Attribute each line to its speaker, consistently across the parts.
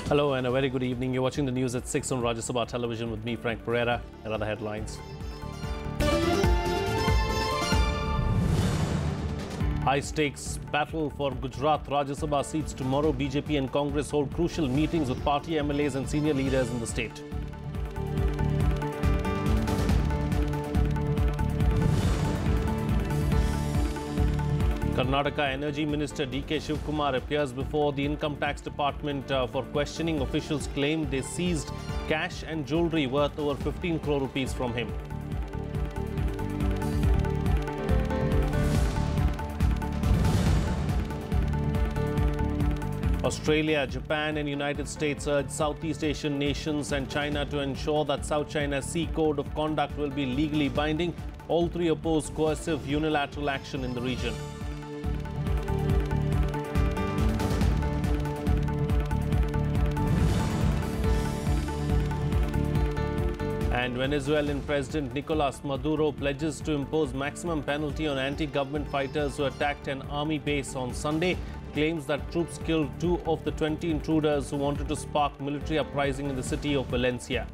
Speaker 1: Hello and a very good evening. You're watching the news at 6 on Rajya Sabha television with me, Frank Pereira, and other headlines. High-stakes battle for Gujarat Rajya Sabha seats tomorrow. BJP and Congress hold crucial meetings with party MLAs and senior leaders in the state. Karnataka Energy Minister D.K. Shivkumar appears before the Income Tax Department for questioning. Officials claim they seized cash and jewellery worth over 15 crore rupees from him. Australia, Japan and United States urge Southeast Asian nations and China to ensure that South China Sea Code of Conduct will be legally binding. All three oppose coercive unilateral action in the region. And Venezuelan President Nicolas Maduro pledges to impose maximum penalty on anti-government fighters who attacked an army base on Sunday. Claims that troops killed 2 of the 20 intruders who wanted to spark military uprising in the city of Valencia.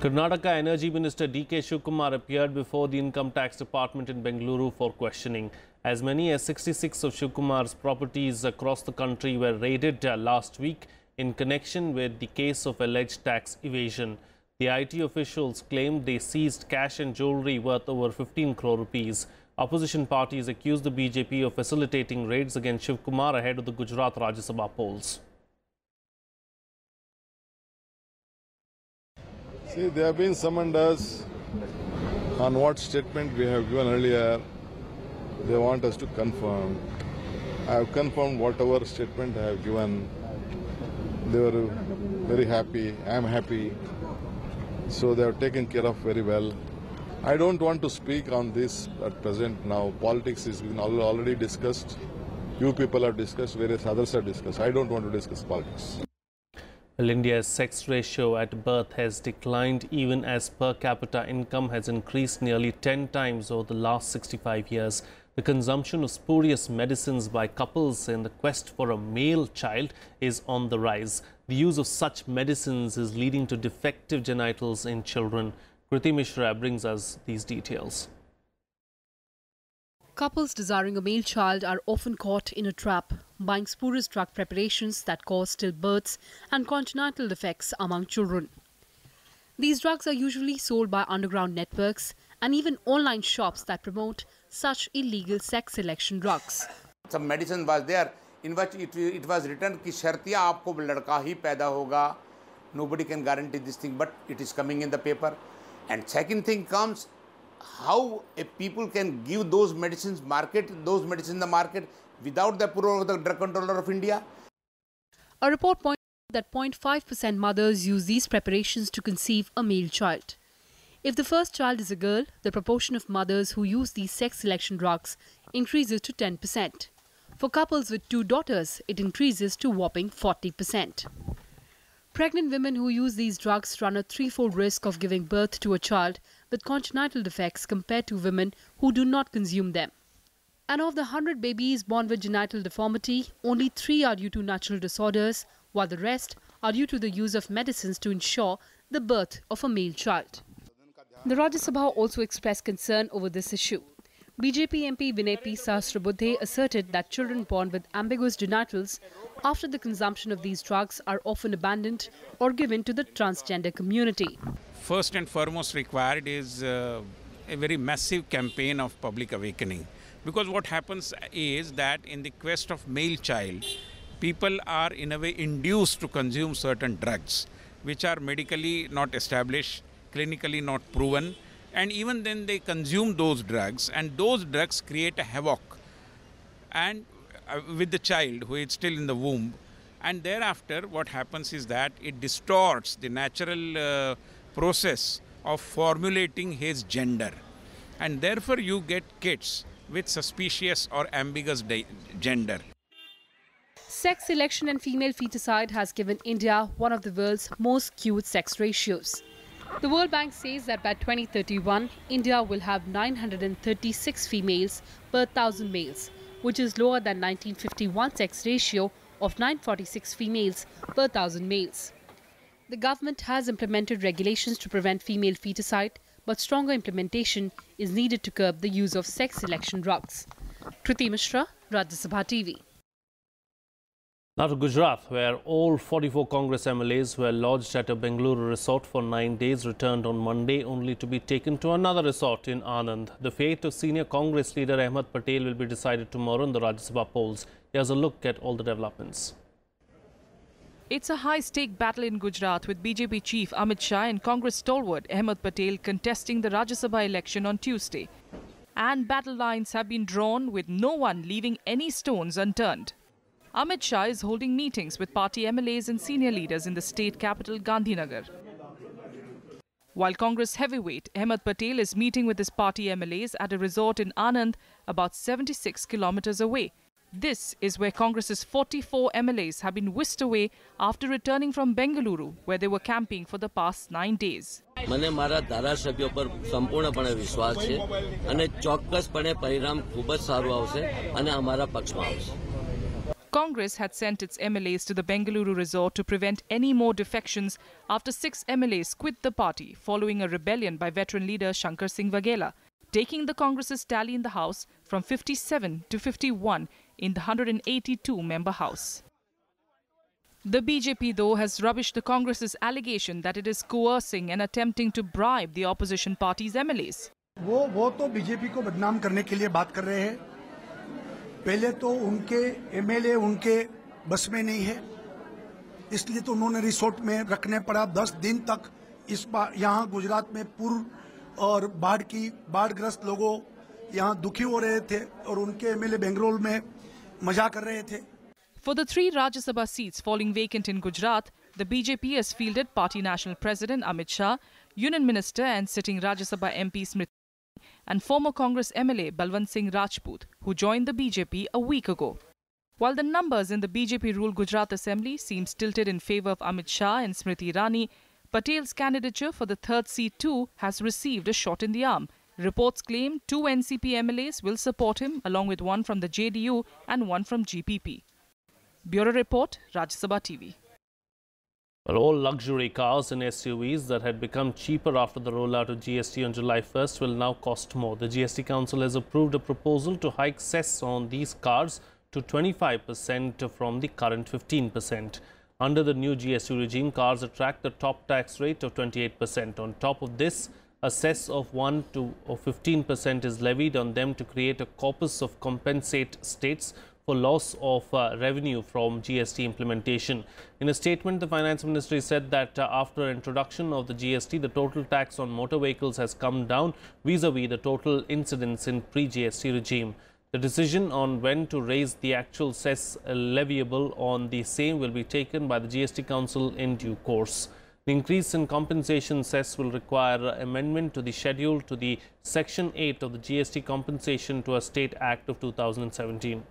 Speaker 1: Karnataka Energy Minister D.K. Shivkumar appeared before the Income Tax Department in Bengaluru for questioning. As many as 66 of Shivkumar's properties across the country were raided last week in connection with the case of alleged tax evasion. The IT officials claimed they seized cash and jewellery worth over 15 crore rupees. Opposition parties accused the BJP of facilitating raids against Shivkumar ahead of the Gujarat Rajya Sabha polls.
Speaker 2: See, they have been summoned us on what statement we have given earlier. They want us to confirm. I have confirmed whatever statement I have given. They were very happy. I am happy. So they have taken care of very well. I don't want to speak on this at present now. Politics is already discussed. You people have discussed, various others have discussed. I don't want to discuss politics.
Speaker 1: Well, India's sex ratio at birth has declined even as per capita income has increased nearly 10 times over the last 65 years. The consumption of spurious medicines by couples in the quest for a male child is on the rise. The use of such medicines is leading to defective genitals in children. Kriti Mishra brings us these details.
Speaker 3: Couples desiring a male child are often caught in a trap, buying spurious drug preparations that cause stillbirths and congenital defects among children. These drugs are usually sold by underground networks and even online shops that promote such illegal sex selection drugs.
Speaker 4: Some medicine was there in which it was written कि शर्तिया आपको लड़का ही पैदा होगा. Nobody can guarantee this thing, but it is coming in the paper. And second thing comes, how a people can give those medicines in the market without the approval of the Drug Controller of India.
Speaker 3: A report points that 0.5% mothers use these preparations to conceive a male child. If the first child is a girl, the proportion of mothers who use these sex selection drugs increases to 10%. For couples with 2 daughters, it increases to a whopping 40%. Pregnant women who use these drugs run a 3-fold risk of giving birth to a child with congenital defects compared to women who do not consume them. And of the 100 babies born with genital deformity, only 3 are due to natural disorders, while the rest are due to the use of medicines to ensure the birth of a male child. The Rajya Sabha also expressed concern over this issue. BJP MP Vinay P. Sahasrabuddhe asserted that children born with ambiguous genitals after the consumption of these drugs are often abandoned or given to the transgender community.
Speaker 5: First and foremost required is a very massive campaign of public awakening. Because what happens is that in the quest of male child, people are in a way induced to consume certain drugs which are medically not established, clinically not proven, and even then they consume those drugs, and those drugs create a havoc and with the child who is still in the womb, and thereafter what happens is that it distorts the natural process of formulating his gender, and therefore you get kids with suspicious or ambiguous gender.
Speaker 3: Sex selection and female feticide has given India one of the world's most skewed sex ratios. The World Bank says that by 2031, India will have 936 females per 1,000 males, which is lower than 1951 sex ratio of 946 females per 1,000 males. The government has implemented regulations to prevent female feticide, but stronger implementation is needed to curb the use of sex selection drugs. Kriti Mishra, Rajya Sabha TV.
Speaker 1: Now to Gujarat, where all 44 Congress MLAs who were lodged at a Bengaluru resort for 9 days returned on Monday only to be taken to another resort in Anand. The fate of senior Congress leader Ahmed Patel will be decided tomorrow in the Rajya Sabha polls. Here's a look at all the developments.
Speaker 6: It's a high-stake battle in Gujarat with BJP chief Amit Shah and Congress stalwart Ahmed Patel contesting the Rajya Sabha election on Tuesday. And battle lines have been drawn with no one leaving any stones unturned. Amit Shah is holding meetings with party MLAs and senior leaders in the state capital Gandhinagar. While Congress heavyweight Ahmed Patel is meeting with his party MLAs at a resort in Anand about 76 kilometers away. This is where Congress's 44 MLAs have been whisked away after returning from Bengaluru, where they were camping for the past 9 days.
Speaker 7: મને મારા ધારાસભ્યો પર સંપૂર્ણપણે વિશ્વાસ છે અને ચોક્કસપણે પરિણામ ખૂબ જ સારું આવશે અને અમારા પક્ષમાં આવશે.
Speaker 6: Congress had sent its MLAs to the Bengaluru resort to prevent any more defections after 6 MLAs quit the party following a rebellion by veteran leader Shankar Singh Waghela, taking the Congress's tally in the House from 57 to 51 in the 182-member House. The BJP, though, has rubbished the Congress's allegation that it is coercing and attempting to bribe the opposition party's MLAs.
Speaker 8: वो तो BJP को बदनाम करने के लिए बात कर रहे हैं. पहले तो उनके एमएलए उनके बस में नहीं है, इसलिए तो उन्होंने रिसोर्ट में रखने पड़ा 10 दिन तक. इस बार यहाँ गुजरात में पूर्व और बाढ़ग्रस्त लोगों यहाँ दुखी हो रहे थे और उनके एमएलए बेंगलुरु में मजा कर रहे थे.
Speaker 6: For the 3 Rajya Sabha seats falling vacant in Gujarat, the BJP has fielded Party National President Amit Shah, Union Minister and sitting Rajya Sabha MP Smriti and former Congress MLA Balwant Singh Rajput, who joined the BJP a week ago. While the numbers in the BJP-ruled Gujarat Assembly seems tilted in favour of Amit Shah and Smriti Irani, Patel's candidature for the 3rd seat too has received a shot in the arm. Reports claim 2 NCP MLAs will support him, along with one from the JDU and one from GPP. Bureau Report, Rajya Sabha TV.
Speaker 1: Well, all luxury cars and SUVs that had become cheaper after the rollout of GST on July 1st will now cost more. The GST Council has approved a proposal to hike cess on these cars to 25% from the current 15%. Under the new GST regime, cars attract the top tax rate of 28%. On top of this, a cess of 1 to 15% is levied on them to create a corpus of compensate states for loss of revenue from GST implementation. In a statement, the Finance Ministry said that after introduction of the GST, the total tax on motor vehicles has come down vis-a-vis the total incidence in pre-GST regime. The decision on when to raise the actual cess leviable on the same will be taken by the GST Council in due course. The increase in compensation cess will require amendment to the schedule to the Section 8 of the GST Compensation to a State Act of 2017.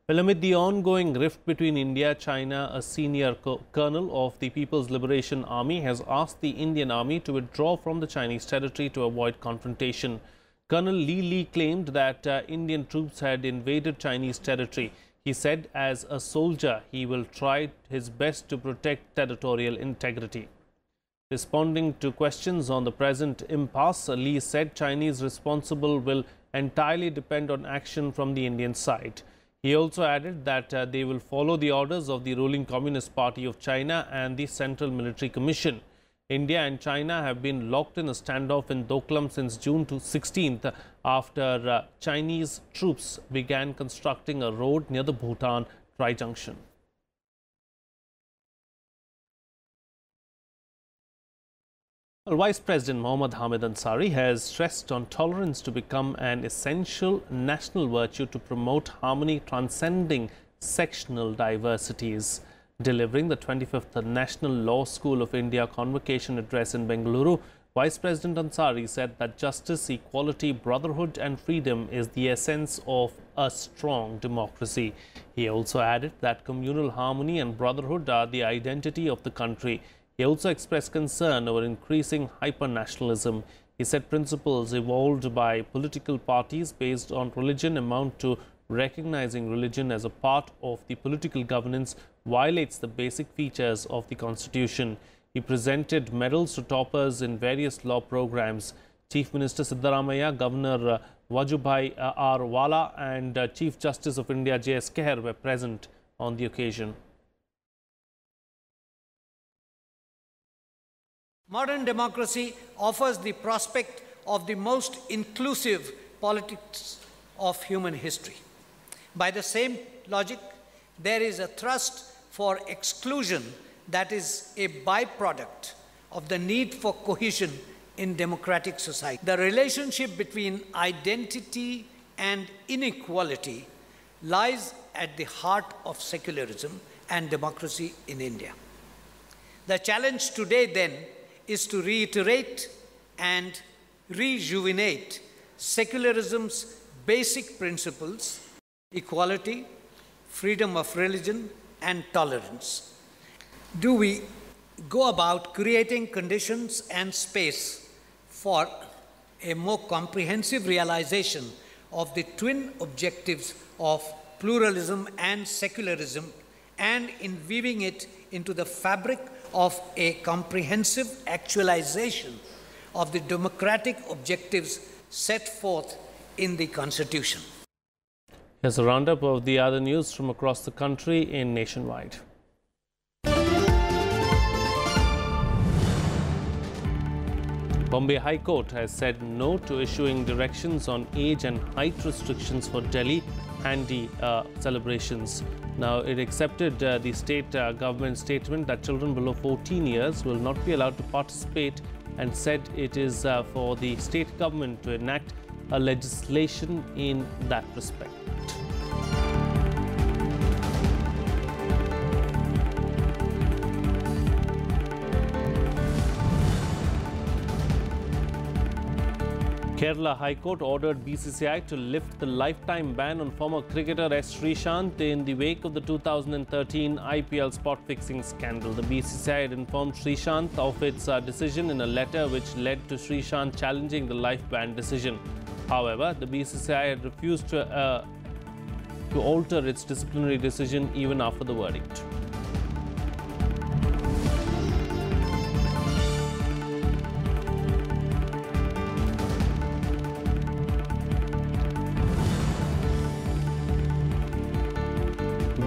Speaker 1: Well, amid the ongoing rift between India and China, a senior colonel of the People's Liberation Army has asked the Indian Army to withdraw from the Chinese territory to avoid confrontation. Colonel Li claimed that Indian troops had invaded Chinese territory. He said as a soldier, he will try his best to protect territorial integrity. Responding to questions on the present impasse, Li said Chinese responsible will entirely depend on action from the Indian side. He also added that they will follow the orders of the ruling Communist Party of China and the Central Military Commission. India and China have been locked in a standoff in Doklam since June 16th after Chinese troops began constructing a road near the Bhutan Tri-Junction. Well, Vice President Mohammad Hamid Ansari has stressed on tolerance to become an essential national virtue to promote harmony transcending sectional diversities. Delivering the 25th National Law School of India convocation address in Bengaluru, Vice President Ansari said that justice, equality, brotherhood and freedom is the essence of a strong democracy. He also added that communal harmony and brotherhood are the identity of the country. He also expressed concern over increasing hyper-nationalism. He said principles evolved by political parties based on religion amount to recognizing religion as a part of the political governance violates the basic features of the Constitution. He presented medals to toppers in various law programs. Chief Minister Siddaramaiah, Governor Wajubhai R. Wala and Chief Justice of India J.S. Keher were present on the occasion.
Speaker 9: Modern democracy offers the prospect of the most inclusive politics of human history. By the same logic, there is a thrust for exclusion that is a byproduct of the need for cohesion in democratic society. The relationship between identity and inequality lies at the heart of secularism and democracy in India. The challenge today then is to reiterate and rejuvenate secularism's basic principles: equality, freedom of religion, and tolerance. Do we go about creating conditions and space for a more comprehensive realization of the twin objectives of pluralism and secularism, and in weaving it into the fabric of a comprehensive actualization of the democratic objectives set forth in the Constitution?
Speaker 1: Here's a roundup of the other news from across the country in Nationwide. Bombay High Court has said no to issuing directions on age and height restrictions for Delhi Handi celebrations. Now, it accepted the state government statement that children below 14 years will not be allowed to participate, and said it is for the state government to enact a legislation in that respect. Kerala High Court ordered BCCI to lift the lifetime ban on former cricketer S. Sreesanth in the wake of the 2013 IPL spot fixing scandal. The BCCI had informed Sreesanth of its decision in a letter which led to Sreesanth challenging the life ban decision. However, the BCCI had refused to alter its disciplinary decision even after the verdict.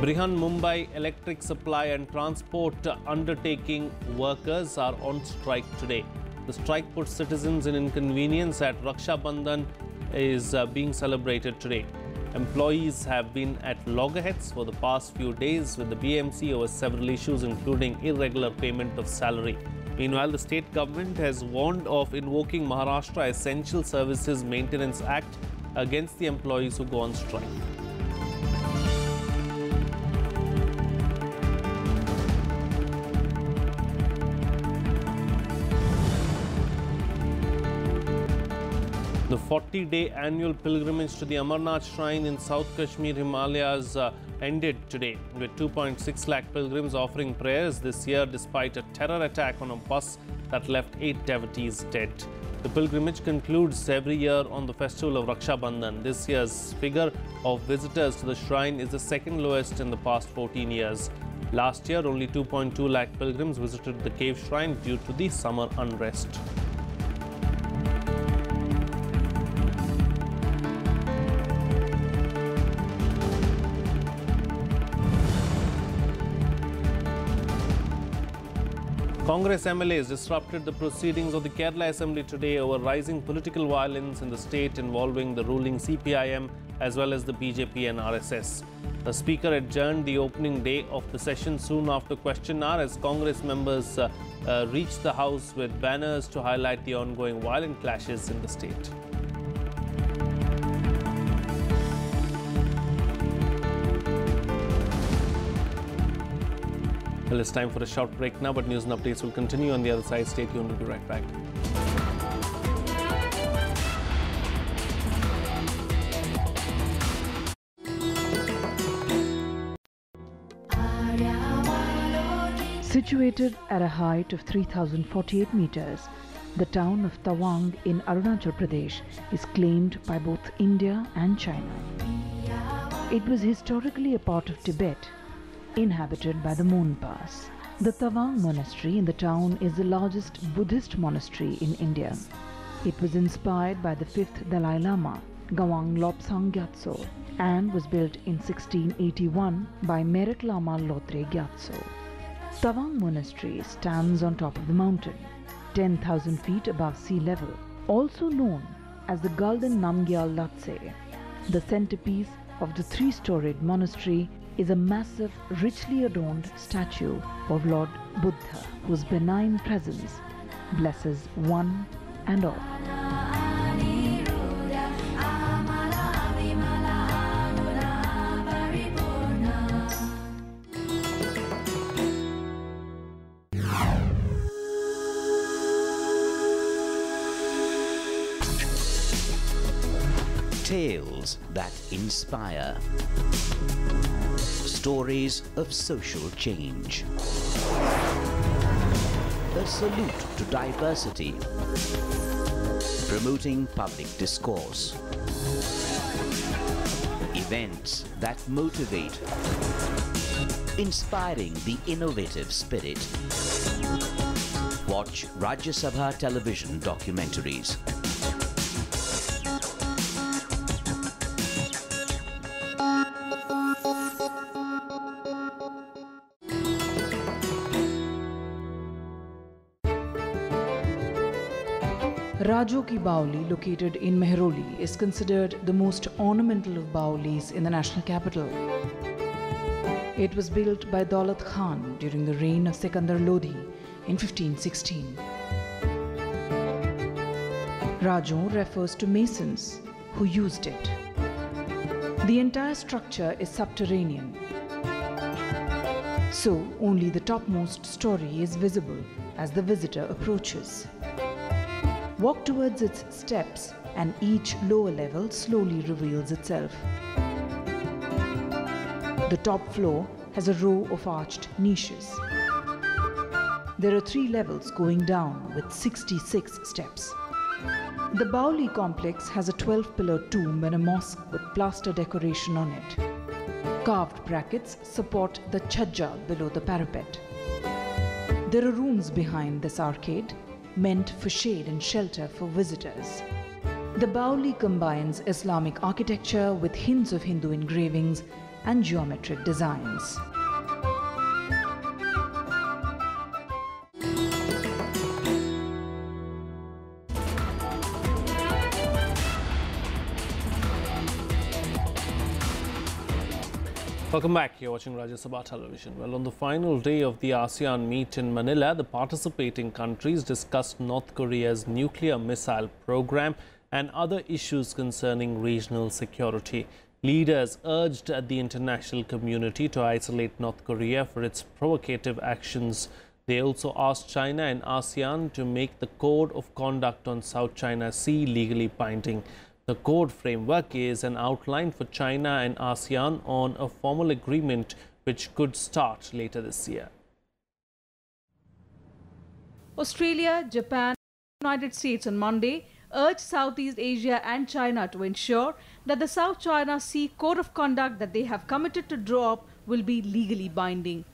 Speaker 1: Brihan Mumbai Electric Supply and Transport Undertaking workers are on strike today. The strike puts citizens in inconvenience at Raksha Bandhan is being celebrated today. Employees have been at loggerheads for the past few days with the BMC over several issues, including irregular payment of salary. Meanwhile, the state government has warned of invoking Maharashtra Essential Services Maintenance Act against the employees who go on strike. The 40-day annual pilgrimage to the Amarnath Shrine in South Kashmir Himalayas ended today, with 2.6 lakh pilgrims offering prayers this year despite a terror attack on a bus that left 8 devotees dead. The pilgrimage concludes every year on the festival of Raksha Bandhan. This year's figure of visitors to the shrine is the second lowest in the past 14 years. Last year, only 2.2 lakh pilgrims visited the cave shrine due to the summer unrest. Congress MLAs disrupted the proceedings of the Kerala Assembly today over rising political violence in the state involving the ruling CPIM as well as the BJP and RSS. The Speaker adjourned the opening day of the session soon after question hour as Congress members reached the House with banners to highlight the ongoing violent clashes in the state. Well, it's time for a short break now, but news and updates will continue on the other side. Stay tuned, we'll be right back.
Speaker 10: Situated at a height of 3,048 meters, The town of Tawang in Arunachal Pradesh is claimed by both India and China. It was historically a part of Tibet, inhabited by the Monpas. The Tawang monastery in the town is the largest Buddhist monastery in India. It was inspired by the 5th Dalai Lama, Ngawang Lobsang Gyatso, and was built in 1681 by Merak Lama Lotre Gyatso. Tawang monastery stands on top of the mountain, 10,000 feet above sea level, also known as the Golden Namgyal Latse. The centerpiece of the 3-storied monastery is a massive, richly adorned statue of Lord Buddha, whose benign presence blesses one and all.
Speaker 11: Tales that inspire. Stories of social change. A salute to diversity. Promoting public discourse. Events that motivate. Inspiring the innovative spirit. Watch Rajya Sabha television documentaries.
Speaker 10: Rajo Ki Baoli, located in Mehroli, is considered the most ornamental of Baolis in the national capital. It was built by Daulat Khan during the reign of Sikandar Lodi in 1516. Rajo refers to masons who used it. The entire structure is subterranean, so only the topmost story is visible as the visitor approaches. Walk towards its steps and each lower level slowly reveals itself. The top floor has a row of arched niches. There are 3 levels going down with 66 steps. The Baoli complex has a 12-pillar tomb and a mosque with plaster decoration on it. Carved brackets support the chhajja below the parapet. There are rooms behind this arcade, meant for shade and shelter for visitors. The Baoli combines Islamic architecture with hints of Hindu engravings and geometric designs.
Speaker 1: Welcome back. You're watching Rajya Sabha television. Well, on the final day of the ASEAN meet in Manila, the participating countries discussed North Korea's nuclear missile program and other issues concerning regional security. Leaders urged the international community to isolate North Korea for its provocative actions. They also asked China and ASEAN to make the Code of Conduct on South China Sea legally binding. The code framework is an outline for China and ASEAN on a formal agreement which could start later this year.
Speaker 6: Australia, Japan, and the United States on Monday urged Southeast Asia and China to ensure that the South China Sea Code of Conduct that they have committed to draw up will be legally binding.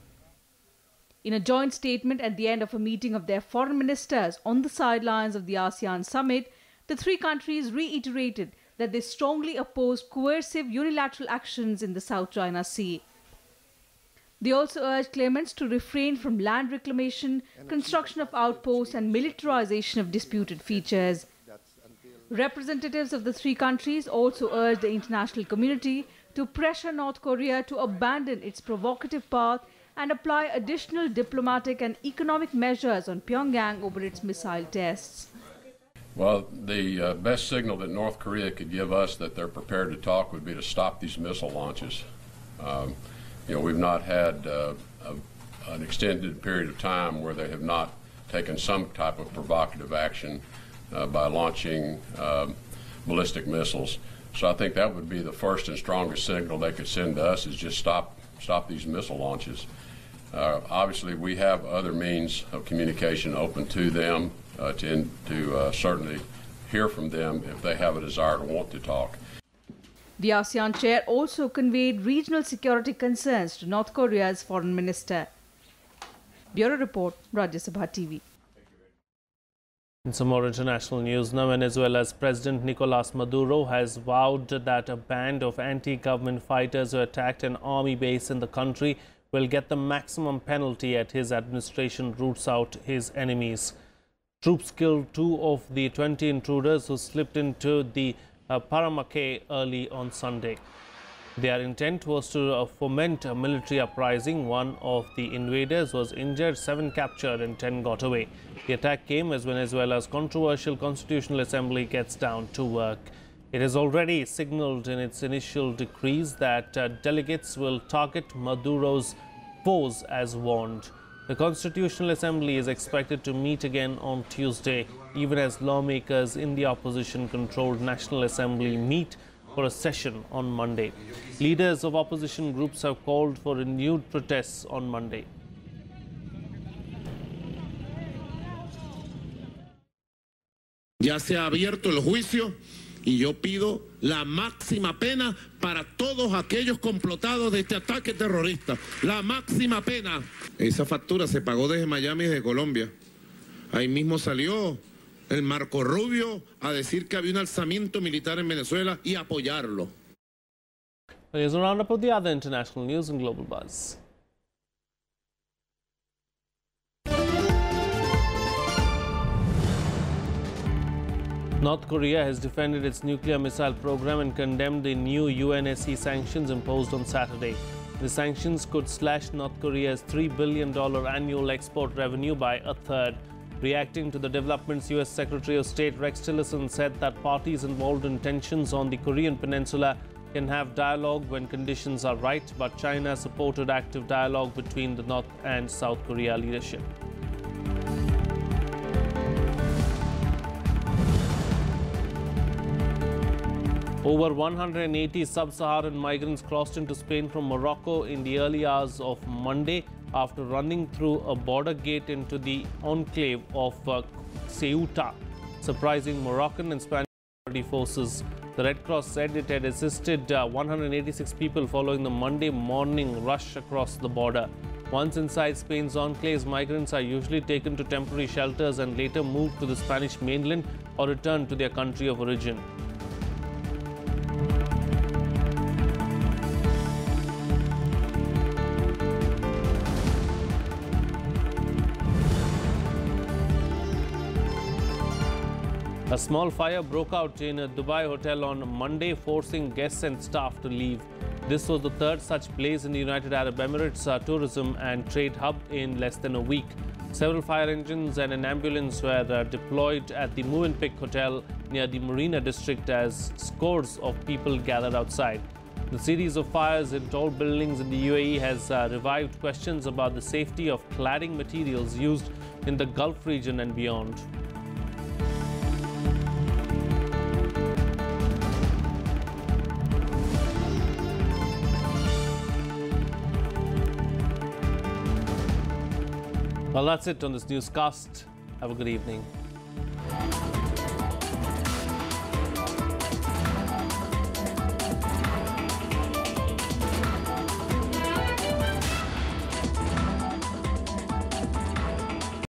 Speaker 6: In a joint statement at the end of a meeting of their foreign ministers on the sidelines of the ASEAN summit, the 3 countries reiterated that they strongly oppose coercive unilateral actions in the South China Sea. They also urged claimants to refrain from land reclamation, construction of outposts and militarization of disputed features. Representatives of the 3 countries also urged the international community to pressure North Korea to abandon its provocative path and apply additional diplomatic and economic measures on Pyongyang over its missile tests.
Speaker 12: Well, the best signal that North Korea could give us that they're prepared to talk would be to stop these missile launches. We've not had an extended period of time where they have not taken some type of provocative action by launching ballistic missiles. So I think that would be the first and strongest signal they could send to us, is just stop these missile launches. Obviously, we have other means of communication open to them. to certainly hear from them if they have a desire to want to talk.
Speaker 13: The ASEAN chair also conveyed regional security concerns to North Korea's foreign minister. Bureau Report, Rajya Sabha TV.
Speaker 1: In some more international news now, Venezuela's President Nicolas Maduro has vowed that a band of anti-government fighters who attacked an army base in the country will get the maximum penalty as his administration roots out his enemies. Troops killed 2 of the 20 intruders who slipped into the Paranaque early on Sunday. Their intent was to foment a military uprising. 1 of the invaders was injured, 7 captured and 10 got away. The attack came as Venezuela's controversial Constitutional Assembly gets down to work. It has already signaled in its initial decrees that delegates will target Maduro's foes as warned. The Constitutional Assembly is expected to meet again on Tuesday, even as lawmakers in the opposition-controlled National Assembly meet for a session on Monday. Leaders of opposition groups have called for renewed protests on Monday.
Speaker 14: Ya se ha abierto el juicio y yo pido la máxima pena para todos aquellos complotados de este ataque terrorista. La máxima pena. Esa factura se pagó desde Miami y desde Colombia. Ahí mismo salió el Marco Rubio a decir que había un alzamiento militar en Venezuela y apoyarlo.
Speaker 1: Here's a roundup of the other international news and global buzz. North Korea has defended its nuclear missile program and condemned the new UNSC sanctions imposed on Saturday. The sanctions could slash North Korea's $3 billion annual export revenue by a third. Reacting to the developments, U.S. Secretary of State Rex Tillerson said that parties involved in tensions on the Korean peninsula can have dialogue when conditions are right, but China supported active dialogue between the North and South Korea leadership. Over 180 sub-Saharan migrants crossed into Spain from Morocco in the early hours of Monday after running through a border gate into the enclave of Ceuta, surprising Moroccan and Spanish security forces. The Red Cross said it had assisted 186 people following the Monday morning rush across the border. Once inside Spain's enclaves, migrants are usually taken to temporary shelters and later moved to the Spanish mainland or returned to their country of origin. A small fire broke out in a Dubai hotel on Monday, forcing guests and staff to leave. This was the third such blaze in the United Arab Emirates tourism and trade hub in less than a week. Several fire engines and an ambulance were deployed at the Movenpick Hotel near the Marina district as scores of people gathered outside. The series of fires in tall buildings in the UAE has revived questions about the safety of cladding materials used in the Gulf region and beyond. Well, that's it on this newscast. Have a good evening.